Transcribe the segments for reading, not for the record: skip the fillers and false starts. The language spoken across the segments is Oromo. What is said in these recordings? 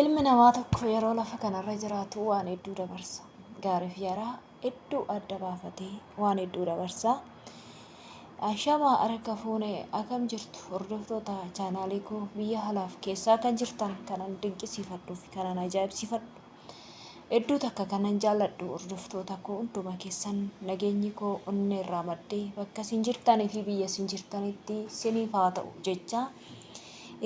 Ilmi namaa tokko yeroo lafa kanarra jiraatu waan hedduu dabarsa. Gaariif yaraa hedduu adda baafatee waan hedduu dabarsa. Ashamaa harka fuunee akkam jirtu hordoftoota chaanaalii koo biyya alaaf keessaa kan jirtan kanan dinqisiifadhuu fi kanan ajaa'ibsiifadhu. Hedduu takka kanan jaalladhu hordoftoota koo hunduma keessan nageenyi koo onnee irraa maddee bakka isin jirtanii fi biyya isin jirtanitti siniif haa ta'u jecha.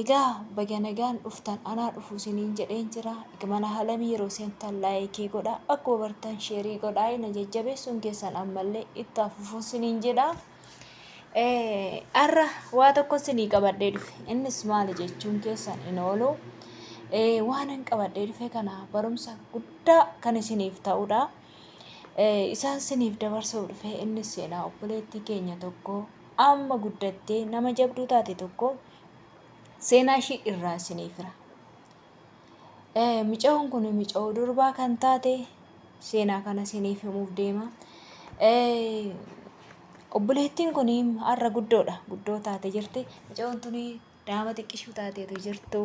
Egaa baga nagaan dhuftan anaa dhufu isiniin jedheen jira. Mana halamii yeroo seentan laayikii godhaa akkuma bartan sheerii godhaa na jajjabeessuun keessan ammallee itti fufuu isiniin jedha. Har'a waa tokko isinii qabadhee dhufe. Innis maali jechuun keessan hin oolu. Waan hin qabadhee dhufe kana barumsa guddaa kan isiniif ta'udha. Isaan isiniif dabarsuu dhufe innis seenaa obboleettii keenya tokko amma guddattee nama jabduu taate tokko seenaa ishii irraa isiniif hira. Mucaan kun mucaa durbaa kan taate seenaa kana isiniif himuuf deema. Obboleettiin kun har'a guddoodha. Guddoo taate jirti. Mucaan tuni daama xiqqishuu taateetu jirtu.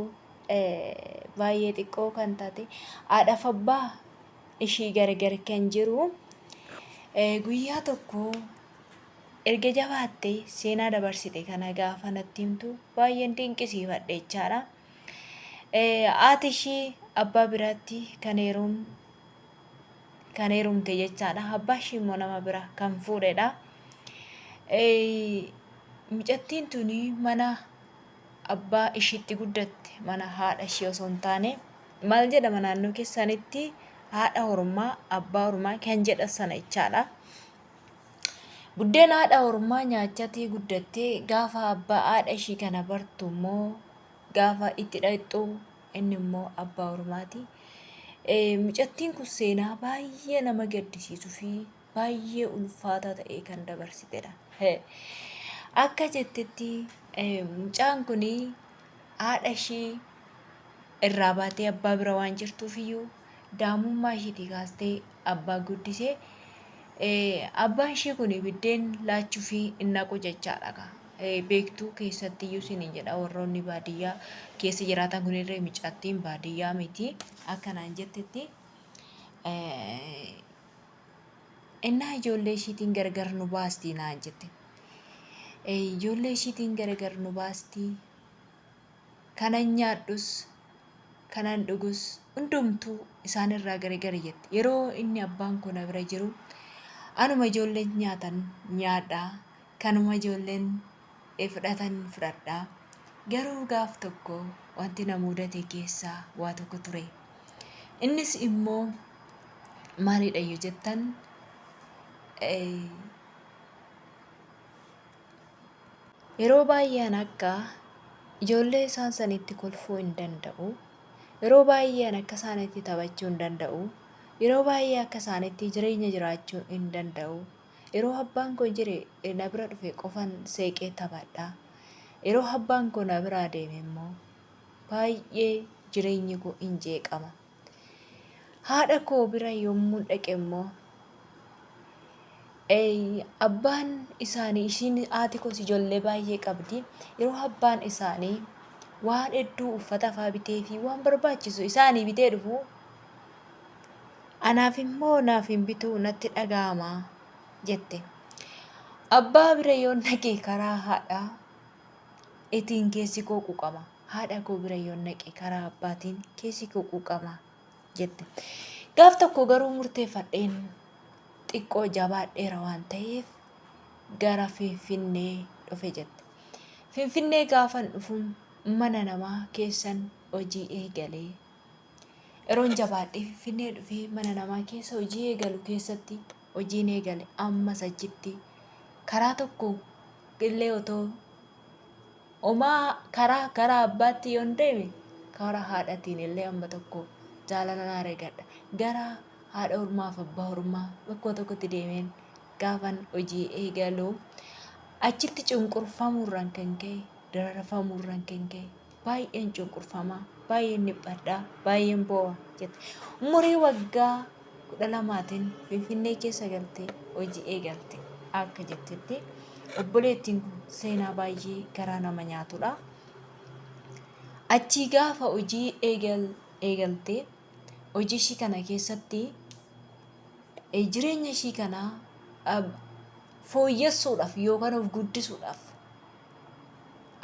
Baay'ee xiqqoo kan taate haadhaaf abbaa ishii gargar kan jiru. Guyyaa tokko erga jabaattee seenaa dabarsite kana gaafa natti himtu baay'een dinqisiifadhe jechaadha. Haati ishii abbaa biraatti kan heerumte jechaadha. Abbaa ishii immoo nama bira kan fuudhedha. Mucattiin tuni mana abbaa ishiitti guddatte, mana haadha ishii osoo hin taane maal jedhama naannoo keessanitti haadha ormaa abbaa ormaa kan jedhan sana jechaadha. Buddeen haadha ormaa nyaachatee guddattee gaafa abbaa haadha ishii kana bartu immoo gaafa itti dhaqxu inni immoo abbaa ormaati. Mucattiin kun seenaa baay'ee nama gaddisiisuu fi baay'ee ulfaataa ta'e kan dabarsitedha. Akka jettetti mucaan kun haadha ishii irraa baatee abbaa bira waan jirtuufiyyuu daa'imummaa ishiitii kaastee abbaa guddisee. Abbaan ishii kun biddeen laachuu fi innaqu jechaadha. Beektuu keessatti iyyuu isiniin jedha warroonni baadiyyaa keessa jiraatan kunillee mucattiin baadiyyaa miti akkanaan jettetti. Innaa ijoollee ishiitiin gargar nu baastii naan jette. Ijoollee ishiitiin gargar nu baastii kanan nyaadhus kanan dhugus hundumtuu isaanirraa gargar jette. Yeroo inni abbaan kun bira jiru anuma ijoolleen nyaatan nyaadhaa, kanuma ijoolleen fudhatan fudhadhaa. Garuu gaaf tokko wanti na mudate keessaa waa tokko ture. Innis immoo maalidha yoo jettan yeroo baay'een akka ijoollee isaan sanitti kolfuu hin danda'u. Yeroo baay'een akka isaanitti taphachuu hin danda'u. Yeroo baay'ee akka isaanitti jireenya jiraachuu hin danda'u. Yeroo abbaan koo jire na bira dhufe qofan seeqee taphadha. Yeroo abbaan koo na biraa deeme immoo baay'ee jireenyi koo hin jeeqama. Haadha koo bira yommuu dhaqe immoo abbaan isaanii ishiin haati koos ijoollee baay'ee qabdi. Yeroo abbaan isaanii waan hedduu uffata fa'aa bitee fi waan barbaachisu isaanii bitee dhufu anaaf immoo naaf hin bituu natti dhaga'ama jette. Abbaa bira yoo naqe karaa haadhaa itiin keessi koo quuqama. Haadha koo bira yoo naqe karaa abbaatiin keessi koo quuqama jette. Gaaf tokko garuu murteeffadheen xiqqoo jabaadheera waan ta'eef gara Finfinnee dhufe jette. Finfinnee gaafan dhufu mana namaa keessan hojii eegalee. Yeroon jabaadhee Finfinnee dhufee mana namaa keessa hojii eegalu keessatti hojiin eegale ammas achitti karaa tokko illee otoo homaa karaa abbaatti yoon deeme karaa haadhatiin illee amma tokko jaalala naa argadha. Gara haadha ormaaf abbaa ormaa bakka tokkotti deemeen gaafan hojii eegalu achitti cunqurfamuurraan kan ka'e dararafamuurraan kan ka'e baay'een cunqurfamaa baay'een dhiphadhaa baay'een boo'a jette. Umurii waggaa 12tiin Finfinnee keessa galtee hojii eegalte akka jettetti obboleettiin kun seenaa baay'ee garaa nama nyaatudha. Achii gaafa hojii eegaltee hojii ishii kana keessatti jireenya ishii kana fooyyessuudhaaf yookaan of guddisuudhaaf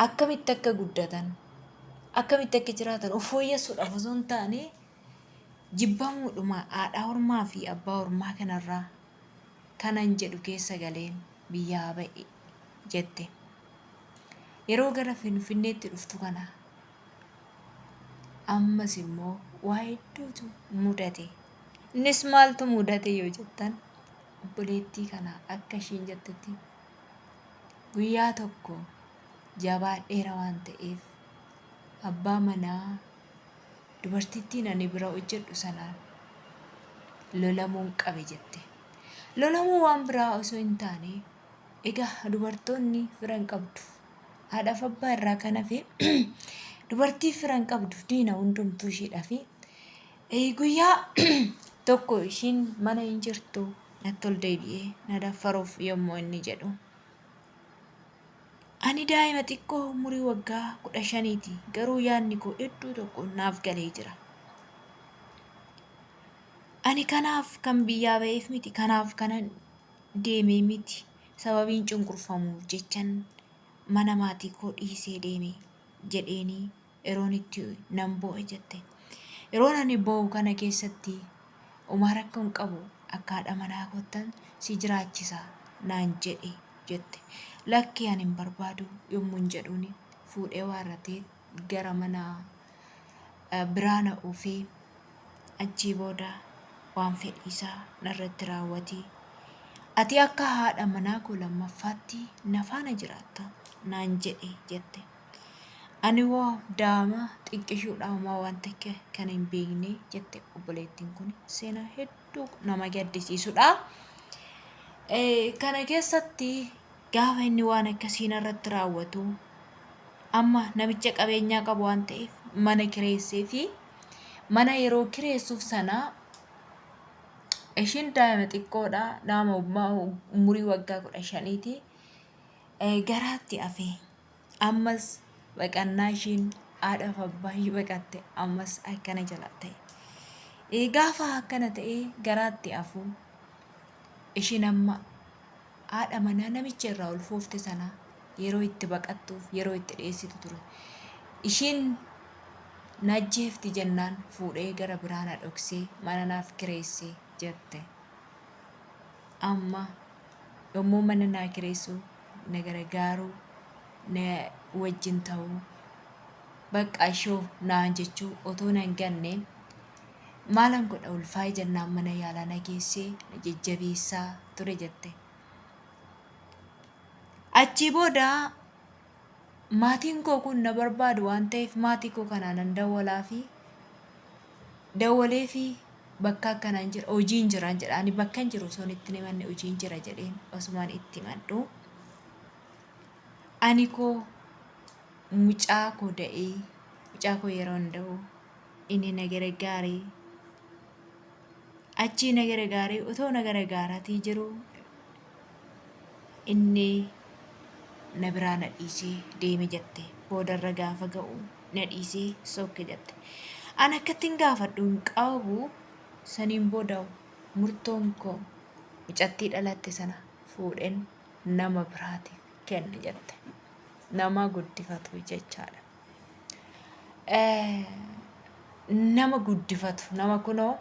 akkamitti akka guddatan akkamitti akka jiraatan of fooyyessuudhaaf osoo hin taane jibbamuudhuma haadha ormaa fi abbaa ormaa kanarraa kanan jedhu keessa galeen biyyaa ba'e jette. Yeroo gara Finfinneetti dhuftu kana ammas immoo waa hedduutu mudate. Innis maaltu mudate yoo jettan obboleettii kana akka ishiin jettetti guyyaa tokko jabaadheera waan ta'eef abbaa manaa dubartittiin ani bira hojjedhu sanaan lolamuun qabe jette. Lolamuu waan biraa osoo hin taane egaa dubartoonni firan qabdu. Haadhaaf abbaa irraa kan hafe dubartii firan qabdu diina hundumtuu ishiidhaa fi guyyaa tokko ishiin mana hin jirtu natti ol deebi'ee na daffaruuf yommuu inni jedhu. Ani daa'ima xiqqoo umurii waggaa 15ti garuu yaadni koo hedduu tokko naaf galee jira. Ani kanaaf kan biyyaa ba'eef miti kanaaf kanan deemee miti sababiin cunqurfamuuf jechan mana maatii koo dhiisee deeme jedheenii yeroon itti nan boo'e jette. Yeroon ani boo'u kana keessatti umaa rakkoo hin qabu akka haadha manaa kottan si jiraachisa naan jedhe jette. Lakki ani hin barbaadu yommuu hin jedhuuni fuudhee waarratee gara mana biraa na oofee achii booda waan fedhiisaa narratti raawwatee ati akka haadha manaa koo lammaffaatti na faana jiraatta naan jedhe jette. Ani waa daa'ima xiqqishuudhaan homaa waan takka kan hin beekne jette obboleettiin kun seenaa hedduu nama gaddisiisudha. Kana keessatti gaafa inni waan akkasii narratti raawwatu amma namicha qabeenyaa qabu waan ta'eef mana kireessee fi mana yeroo kireessuuf sana ishiin daa'ima xiqqoodha nama umurii waggaa 15ti garaatti hafe ammas baqannaa ishiin haadhaaf abbaa ishii baqatte ammas akkana jala ta'e. Gaafa akkana ta'e garaatti hafu ishiin amma haadha manaa namicha irraa ulfoofte sana yeroo itti baqattuuf yeroo itti dhiyeessitu ture. Ishiin najjeefti jennaan fuudhee gara biraa na dhoksee mana naaf kireessee jette. Amma yommuu mana naa kireessu na gargaaruu na wajjin ta'uu bakka ishoo naan jechuu otoo nan ganne maalan godha ulfaa'ee jennaan mana yaalaa na geessee na jajjabeessaa ture jette. Achii booda maatiin koo kun na barbaadu waan ta'eef maatii koo kanaan dawwalee fi bakka akkanaan jira hojiin jira jedha. Ani bakka hin jiru osoo itti himanne hojiin jira jedheen osumaan itti himadhu. Ani koo mucaa koo da'ee mucaa koo yeroo hin da'u inni na gargaaree achii na gargaaree otoo na gargaaraatii jiru inni na biraa na dhiisee deeme jette. Boodarra gaafa ga'u na dhiisee sokke jette. Ani akkattiin gaafadhu hin qabu saniin booda murtoon koo mucattii dhalatte sana fuudheen nama biraatiif kenne jette. Nama guddifatu jechaadha. Nama guddifatu nama kunoo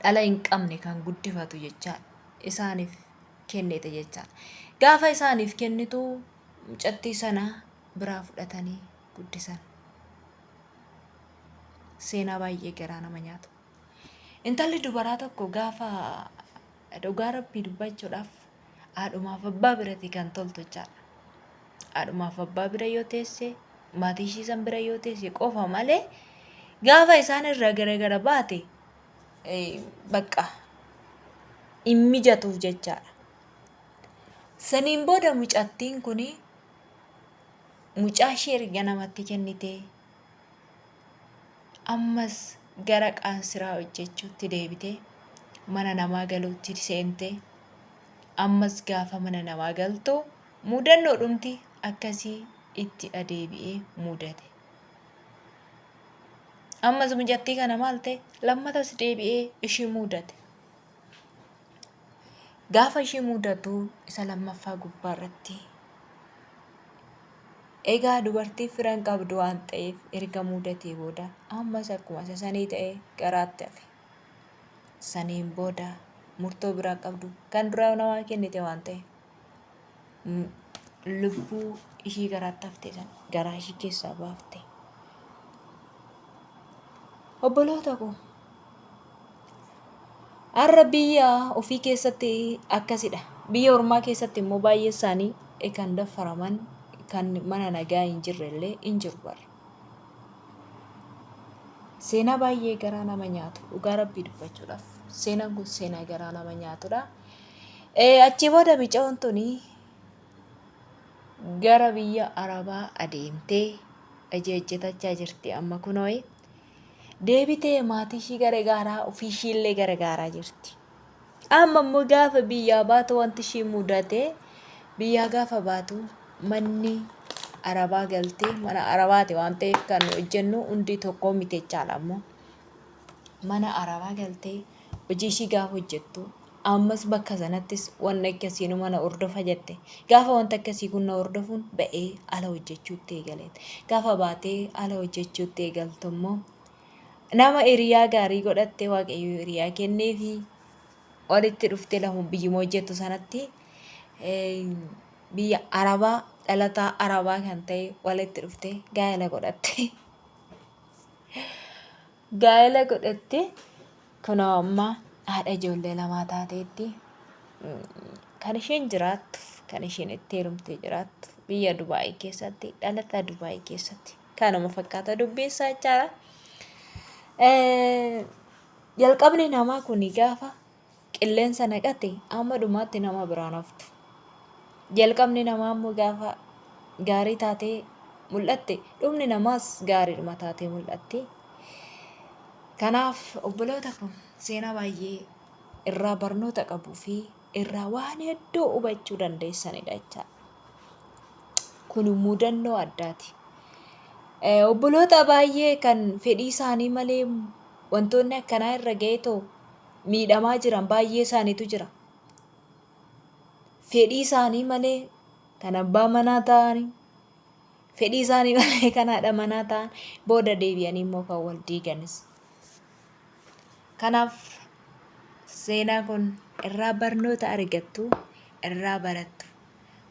dhala hin qabne kan guddifatu jechaadha. Isaaniif kennite jechaadha. Gaafa isaaniif kennitu mucattii sana biraa fudhatanii guddisan. Seenaa baay'ee garaa nama nyaatu. Intalli dubaraa tokko gaafa dhugaa Rabbii dubbachuudhaaf haadhumaaf abbaa biratti kan toltu jechaadha. Haadhumaaf abbaa bira yoo teesse maatii ishii san bira yoo teesse qofa malee gaafa isaan irraa garagara baate bakka hin mijatuuf jechaadha. Saniin booda mucattiin kun mucaa ishee erga namatti kennitee ammas gara qaansiraa hojjechuutti deebitee mana namaa galuutti seentee ammas gaafa mana namaa galtu mudannoo dhumti akkasii itti adeebi'ee mudate. Ammas mucattii kana maal ta'e lammatas deebi'ee ishii mudate. Gaafa ishii mudatu isa lammaffaa gubbaarratti egaa dubartii fira hin qabdu waan ta'eef erga mudatee booda ammas akkuma isa sanii ta'e garaatti hafe. Saniin booda murtoo biraa qabdu kan duraa namaa kennite waan ta'eef lubbuu ishii garaatti hafte sana garaa ishii keessaa baafte. Obboloota koo har'a biyya ofii keessatti akkasidha. Biyya ormaa keessatti immoo baay'ee isaanii kan daffaraman kan mana nagaa hin jirre illee hin jiru bara. Seenaa baay'ee garaa nama nyaatu dhugaa rabbii dubbachuudhaaf seenaan kun seenaa garaa nama nyaatudha. Achii booda mucaan tuni gara biyya Arabaa adeemtee hojjetachaa jirti amma kunoo deebitee maatii ishii gargaaraa ofii ishiillee gargaaraa jirti. Amma immoo gaafa biyyaa baatu wanti ishii mudate biyyaa gaafa baatu manni Arabaa galtee mana Arabaati waan ta'eef kan hojjennu hundi tokko miti jechaadha. Ammoo mana Arabaa galtee hojii ishii gaafa hojjettu ammas bakka sanattis waan akkasiin mana hordofa jette. Gaafa wanta akkasii kun na hordofuun ba'ee ala hojjechuutti eegaleeti. Gaafa baatee ala hojjechuutti eegaltu immoo nama hiriyaa gaarii godhattee waaqayyo hiriyaa kenneefi walitti dhuftee lafa biyyuma hojjettu sanatti biyya Arabaa dhalataa Arabaa kan ta'e walitti dhuftee gaa'ela godhatte. Gaa'ela godhatte kunoo amma haadha ijoollee lamaa taateetti kan isheen jiraattu kan isheen itti heerumtee jiraattu biyya Dubaayii keessatti dhalataa Dubaayii keessatti kanuma fakkaata dubbiinsaa jechaadha. Jalqabni namaa kun gaafa qilleensa naqate amma dhumaatti nama biraan haftu. Jalqabni namaa immoo gaafa gaarii taatee mul'atte dhumni namaas gaariidhuma taatee mul'atti. Kanaaf obboloota kun seenaa baay'ee irraa barnoota qabuu fi irraa waan hedduu hubachuu dandeessanidha jechaadha. Kun mudannoo addaati. Obboloota baay'ee kan fedhii isaanii malee wantoonni akkanaa irra ga'eetoo miidhamaa jiran baay'ee isaaniitu jira. Fedhii isaanii malee kan abbaa manaa ta'anii fedhii isaanii malee kan haadha manaa ta'an booda deebi'anii immoo kan wal diiganis. Kanaaf seenaa kun irraa barnoota argattu irraa barattu.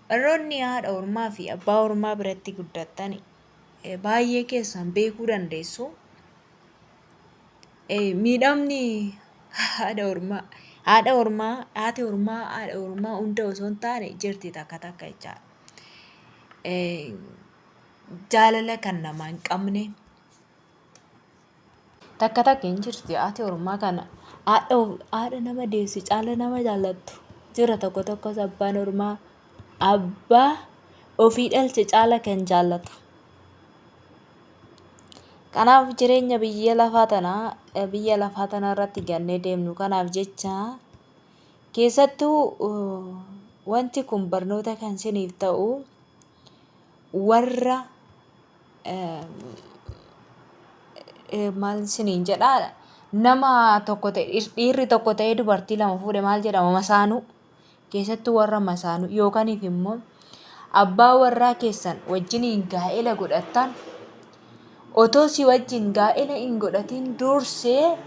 Warroonni haadha ormaa fi abbaa ormaa biratti guddattan baay'ee keessan beekuu dandeessu. Miidhamni haati ormaa hunda osoo hin taane jirti takka takka jechaadha. Jaalala kan namaa hin qabne takka takka hin jirti haati ormaa kana haadha nama deessi caala nama jaallattu jira tokko tokkos abbaan ormaa abbaa ofii dhalche caala kan jaallatu. Kanaaf jireenya biyya lafaa tanaa irratti gannee deemnu kanaaf jecha keessattuu wanti kun barnoota kan isiniif ta'u warra maal isiniin jedhaa nama tokko ta'e dhiirri tokko ta'ee dubartii lama fuudhe maal jedhama masaanuu keessattuu warra masaanuu yookaaniif immoo abbaa warraa keessan wajjiniin gaa'ela godhattan otoo si wajjin gaa'ela hin godhatin dursee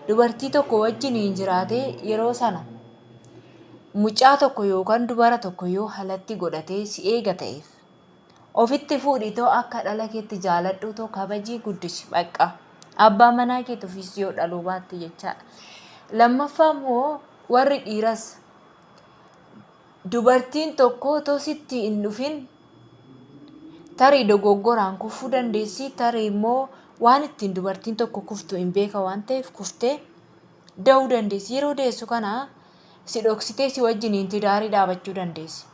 dubartii tokko wajjiniin jiraatee yeroo sana mucaa tokko yookaan dubara tokko yoo halatti godhatee si eega ta'eef ofitti fuudhitoo akka dhala keetti jaaladhutoo kabajii guddisi baqa abbaa manaa keetu ofiis yoo dhaluu baatte jechaadha. Lammaffaa immoo warri dhiiras dubartiin tokko otoo sitti hin dhufin tarii dogoggoraan kufuu dandeessi tarii immoo waan ittiin dubartiin tokko kuftu hin beeka waan ta'eef kuftee da'uu dandeessi. Yeroo deessu kana si dhoksitee si wajjiniin tidaarii dhaabachuu dandeessi.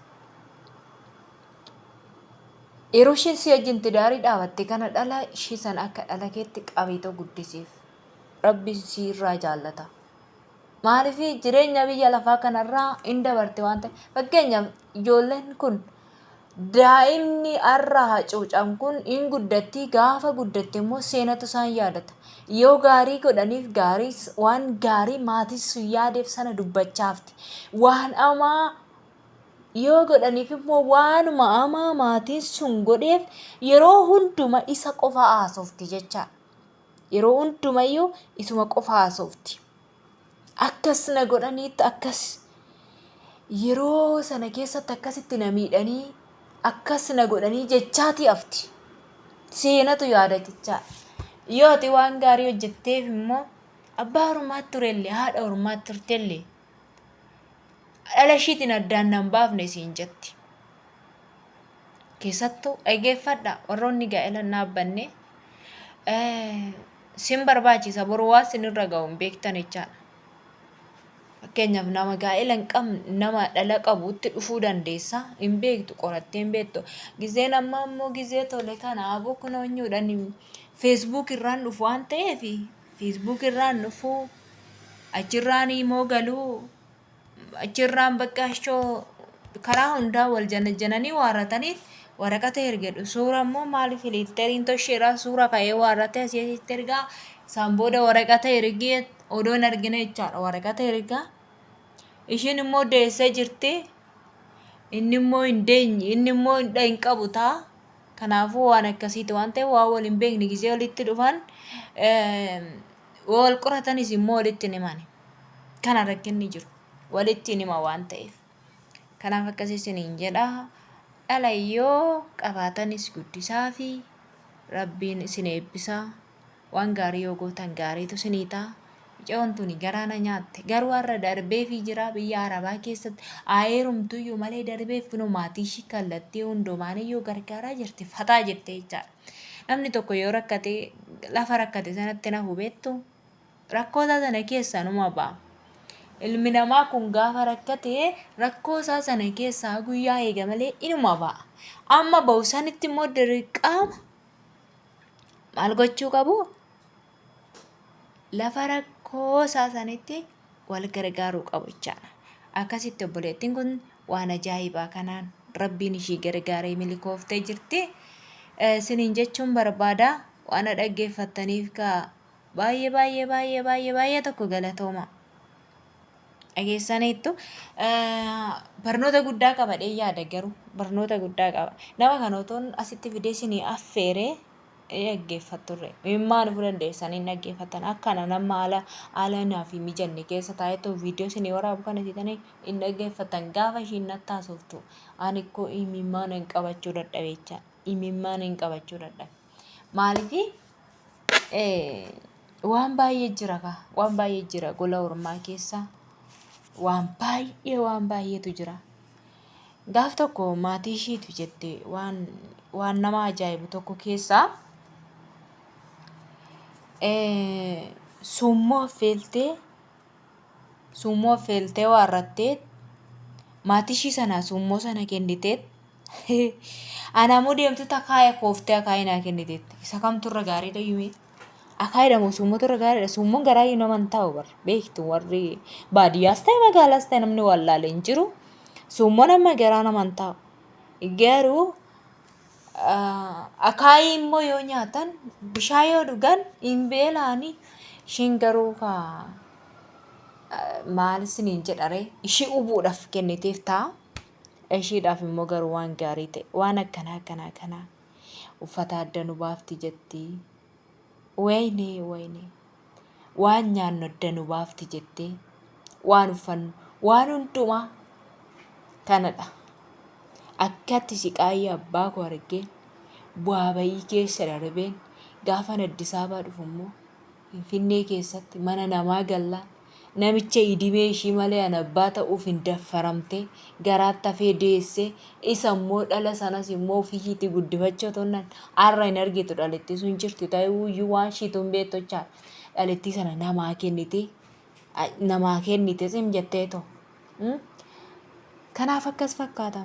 Yeroo isheen si wajjin tidaarii dhaabatte kana dhala ishee sana akka dhala keetti qabeetoo guddisiif rabbi si irraa jaallata. Maaliif jireenya biyya lafaa kanarraa hin dabarte waan ta'eef fakkeenyaaf ijoolleen kun Daa'imni har'a hacuucaan kun in guddatti gaafa guddatte immoo seenatu isaan yaadata. Yoo gaarii godhaniif gaarii waan gaarii maatii sun yaadeef sana dubbachaafti. Waan hamaa yoo godhaniif immoo waanuma hamaa maatiin sun godheef yeroo hunduma isa qofa haasofti jechaadha. Yeroo hundumayyuu isuma qofa haasofti. Akkas na godhaniitti akkas yeroo sana keessatti akkasitti na miidhanii akkas na godhanii jechaati hafti. Seenatu yaadatichaa. Yoo ati waan gaarii hojjetteef immoo abbaa ormaatti turellee haadha ormaatti turtellee dhala ishiitiin addaan nan baafne siin jetti. Keessattuu dhaggeeffadha warroonni gaa'ela hin dhaabbanne sin barbaachisa boruu waan sinirra ga'u hin beektan jechaadha. Fakkeenyaaf nama gaa'ela hin qabne nama dhala qabuutti dhufuu dandeessa hin beektu qorattee hin beektu. Gizeen ammaa immoo gizee tole kanaafuu kunoonyuudhaan feesbuuk irraan dhufu waan ta'eef feesbuuk irraan dhufu achirraan immoo galuu achirraan bakka ishoo karaa hundaa wal janajjananii waarrataniif waraqata ergedhu. Suura immoo maaliif filitteriin tosheeraa suura ka'ee waarrate asitti ergaa isaan booda waraqata ergee odoon argina jechaadha waraqata ergaa. Ishiin immoo deessee jirti. Inni immoo hin deenye inni immoo hin qabu ta'a. Kanaafuu waan akkasiiti waan ta'eef waan wal hin beekne gizee walitti dhufan wal qoratanis immoo walitti hin himani. Kana rakkinni jiru walitti hin hima waan ta'eef. Kanaaf akkasii isiniin jedha. Dhala yoo qabaatanis guddisaa fi Rabbiin isin eebbisaa. Waan gaarii yoo gootan gaariitu isinii ta'a. Mucaan tuni garaana nyaatte garuu har'a darbeefii jira biyya Arabaa keessatti heerumtuyyuu malee darbeef kunoo maatii ishii kallattii hundumaaniyyuu gargaaraa jirti fataa jirti jechaadha. Namni tokko yoo rakkate lafa rakkate sanatti na hubattu rakkoota sana keessaa numa ba'a. Ilmi namaa kun gaafa rakkate rakkoo isaa sana keessaa guyyaa eega malee inuma ba'a. Amma ba'u sanitti immoo dirqama maal gochuu qabu? Lafa rakkoo isaa sanitti wal gargaaruu qabu jechaadha. Akkasitti obboleettiin kun waan ajaa'ibaa kanaan Rabbiin ishii gargaaree milkooftee jirti. Isiniin jechuun barbaada waan dhaggeeffattaniif baay'ee tokko galatooma. Dhageessaniittu barnoota guddaa qaba yaada garuu barnoota guddaa qaba. Nama kana otoon asitti fidee isinii affeeree dhaggeeffatturre maal dandeessanii dhaggeeffatan akkana nama haala naaf hin mijanne keessa taa'eetu viidiyoo isinii waraabu kana jedhanii hin dhaggeeffatan gaafa ishiin natti haasoftu ani koo imimmaan hin qabachuu dadhabe jecha imimmaan hin qabachuu dadhabe. Maaliif waan baay'ee jira gola ormaa keessa waan baay'eetu jira. Gaaf tokko maatii ishiitu jette waan nama ajaa'ibu tokko keessaa summuu affeeltee waarrattee maatii ishii sana summuu sana kenniteet anaammoo deemtutti akaayii kooftee akaayii naa kenniteetti. Isa kamtu irra gaariidha yuumee? Akaayidha moo summuutu irra gaariidha? Summuun garaayyuu nama hin taa'u bara beektu warri baadiyyaas ta'e magaalaas ta'e namni wallaalee hin jiru. Summuun amma garaa nama hin taa'u. Garuu akaayii immoo yoo nyaatan bishaan yoo dhugan hin beela'anii ishiin garuu maal isiniin jedharee ishii ubuudhaaf kenniteef ta'a. Ishiidhaaf immoo garuu waan gaarii ta'e waan akkanaa uffata adda nu baafti jetti. Wayne waan nyaannu adda nu baafti jettee waan uffannu waan hundumaa kanadha. Akkatti siqaayii abbaa koo argeen bu'aa bayii keessa darbeen gaafa Addis Ababaa dhufu immoo Finfinnee keessatti mana namaa gallaan namicha idimee ishii malee an abbaa ta'uuf hin daffaramtee garaatti hafee deessee isa immoo dhala sanas immoo ofiishiitti guddifachuu tonnan har'a hin argitu dhalettii sun jirti ta'uyyuu waan ishiitu hin beektu jechaadha. Dhalettii sana namaa kennite sim jettee too. Kanaaf akkas fakkaata.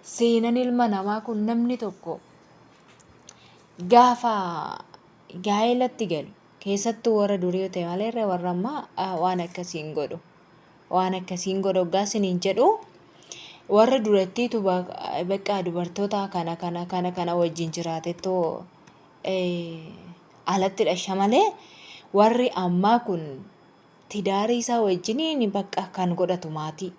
Seenaan ilma namaa kun namni tokko gaafa gaa'elatti galu keessattuu warra durii yoo ta'e malee warra ammaa waan akkasiin godhu. Waan akkasiin godhu hoggaa isiniin jedhu warra durattiitu bakka dubartoota kana wajjin jiraatettoo alattidha shamalee warri ammaa kun tidaarii isaa wajjiniin bakka kan godhatu maatii.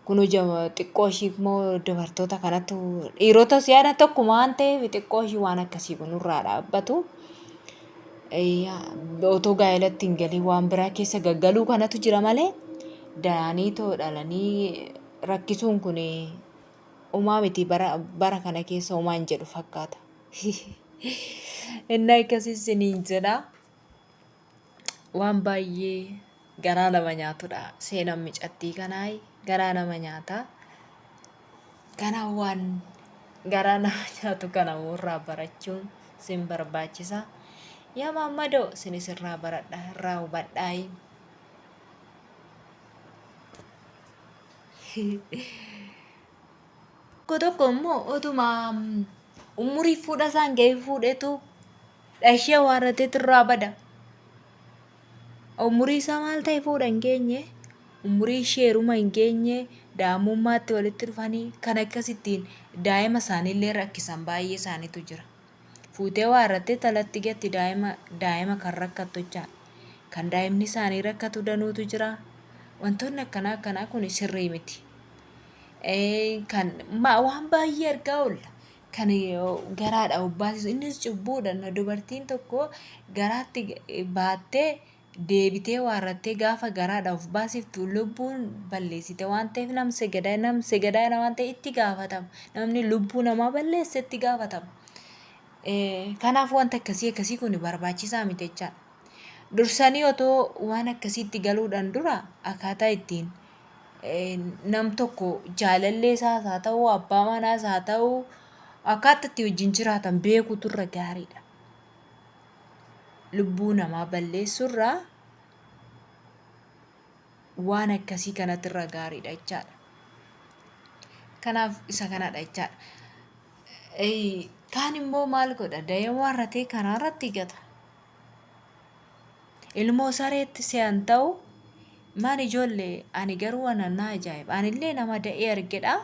Kun xiqqoo ishii immoo dubartoota kanattu dhiirota siyaada tokkuma waan ta'eef xiqqoo ishii waan akkasii kun irraa dhaabbatu. Otoo gaa'elatti hin galin waan biraa keessa gaggaluu kanatu jira malee da'anii too dhalanii rakkisuun kun uumaa miti bara kana keessa uumaa hin jedhu fakkaata. Inni akkasii siniin jedha. Waan baay'ee garaa nama nyaatudha. Seenaan micattii kanaa garaa nama nyaata. Kana waan garaa nama nyaatu kana irraa barachuun sin barbaachisa. Yaa Maammadoo sinis irraa baradha irraa hubadhaa. Tokko immoo utuma umurii fuudha isaan ga'ee fuudhetu dhashee waarrateetu irraa bada. Umurii isaa maal ta'e fuudha hin geenye, umurii sheeruma hin geenye, daa'imummaatti walitti dhufanii kan akkasittiin daa'ima isaaniillee rakkisan baay'ee isaaniitu jira. Fuutee waarrattee talatti gatti daa'ima kan rakkattu jechaadha. Kan daa'imni isaanii rakkatu danuutu jira. Wantoonni akkanaa kun sirrii miti. Kan waan baay'ee argaa oolla. Kan garaadha obbaasisu innis cubbuudha. Dubartiin tokko garaatti baattee deebitee waarrattee gaafa garaadha of baasiftu lubbuun balleessite waan ta'eef namse gadaa waan ta'e itti gaafatama. Namni lubbuu namaa balleesse itti gaafatama. Kanaaf wanta akkasii kun barbaachisaa miti jechaadha. Dursanii otoo waan akkasiitti galuudhaan dura akkaataa ittiin nam tokko jaalallee isaas haa ta'u abbaa manaas haa ta'u akkaataa itti wajjin jiraatan beekuutu irra gaariidha. Lubbuu namaa balleessurraa waan akkasii kanatti irra gaariidha jechaadha. Kanaaf isa kanadha jechaadha. Kaan immoo maal godha da'ee waarratee karaarratti gata. Ilmoo sareetti se'an ta'u maan ijoollee ani garuu waan ajaa'iba. Anillee nama da'ee argedha.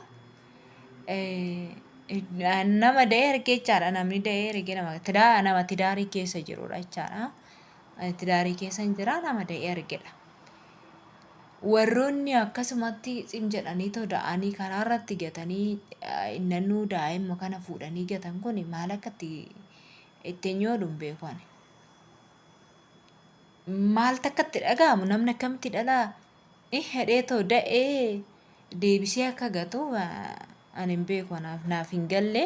Nama da'ee arge jechaadha. Namni da'ee arge nama tidaarii keessa jirudha jechaadha. Tidaarii keessa hin jira nama da'ee argedha. Warroonni akkasumatti cim jedhanii too da'anii karaarratti gatanii innannuu daa'imma kana fuudhanii gatan kun maal akkatti ittiin yoodun beeku ani. Maal takkatti dhaga'amu namni akkamitti dhalaa hedhee too da'ee deebisee akka gatu ani hin beeku naaf hin galle.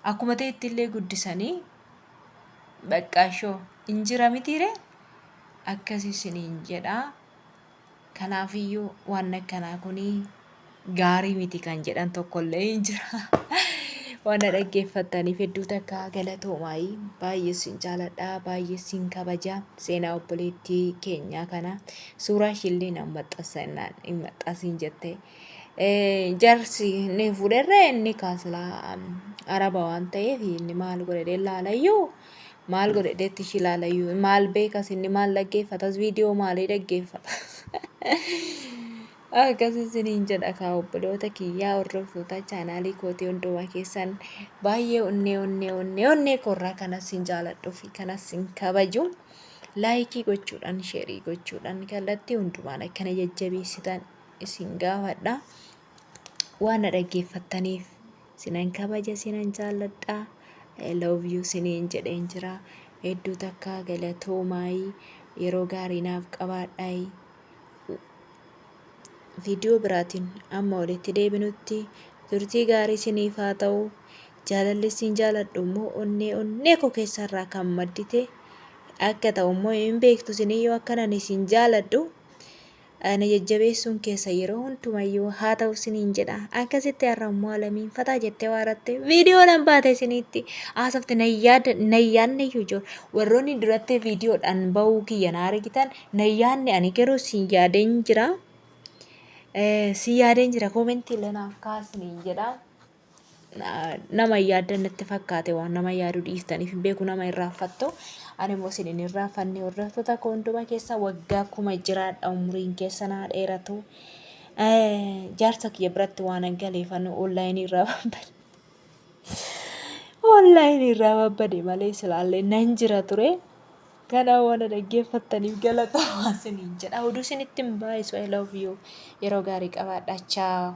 Akkuma ta'etti illee guddisanii baqqaashoo hin jira mitiire akkasii siniin jedhaa. Kanaafiyyuu waan akkanaa kunii gaarii miti kan jedhan tokkollee hin jira. Waan dhaggeeffattaniif hedduu takka galatoomaa. Baay'ee sin jaaladha, baay'ee sin kabaja. Seenaa obboleettii keenyaa kana suuraa ishiillee nan maxxansannaan hin maxxansin jette. Jarsi ni fuudherree inni kaaslaa araba waan ta'eef inni maal godhee laalayyuu maal godheetti ishii laalayyuu maal beekas inni maal dhaggeeffatas viidiyoo maalii dhaggeeffata. Akkasii siniin jedha kaa obboloota kiyyaa hordoftoota chaanaalii kootii hundumaa keessan baay'ee onnee korraa kanas sin jaaladhuu fi kanas sin kabaju. Laayikii gochuudhaan sheerii gochuudhaan kallattii hundumaan akkana jajjabeessitan isin gaafadha. Waan dhaggeeffattaniif sinan kabaja sinan jaaladha. I love you siniin jedheen jira. Hedduu takka galatoomaa. Yeroo gaarii naaf qabaadhaa. Viidiyoo biraatiin amma walitti deebinutti turtii gaarii siniif haa ta'u. Jaalalli sin jaaladhu immoo onnee koo keessarraa kan maddite akka ta'u immoo hin beektu siniyyoo akkanan isin jaaladhu. Ana jajjabeessuun keessa yeroo hundumayyuu haa ta'u siniin jedha. Akkasitti har'a immoo alamiin fataa jettee waaratte viidiyoo nan baate sinitti haasofte nayyaanne iyyuu jiru. Warroonni duratti viidiyoodhaan bahuu kiyya na argitan nayyaanne ani garuu sin yaadeen jira. Si yaadeen jira koomentii illee naaf kaasniin jedha. Nama yaaddan natti fakkaate waan nama yaaduu dhiiftaniif hin beeku nama irraanfattu. Ani immoo isin hin irraanfanne hordoftoota koo hundumaa keessa waggaa 1000 jiraadha umriin keessan haa dheeratu. jaarsa kiyya biratti waan an galeeffannu onlaayinii irraa babbade. Onlaayinii irraa babbade malee silaallee nan jira ture. Kana waan dhaggeeffattaniif galatooma isiniin jedha. Oduu isinitti hin baay'isu. I love you. Yeroo gaarii qabaadhaa. Ciao.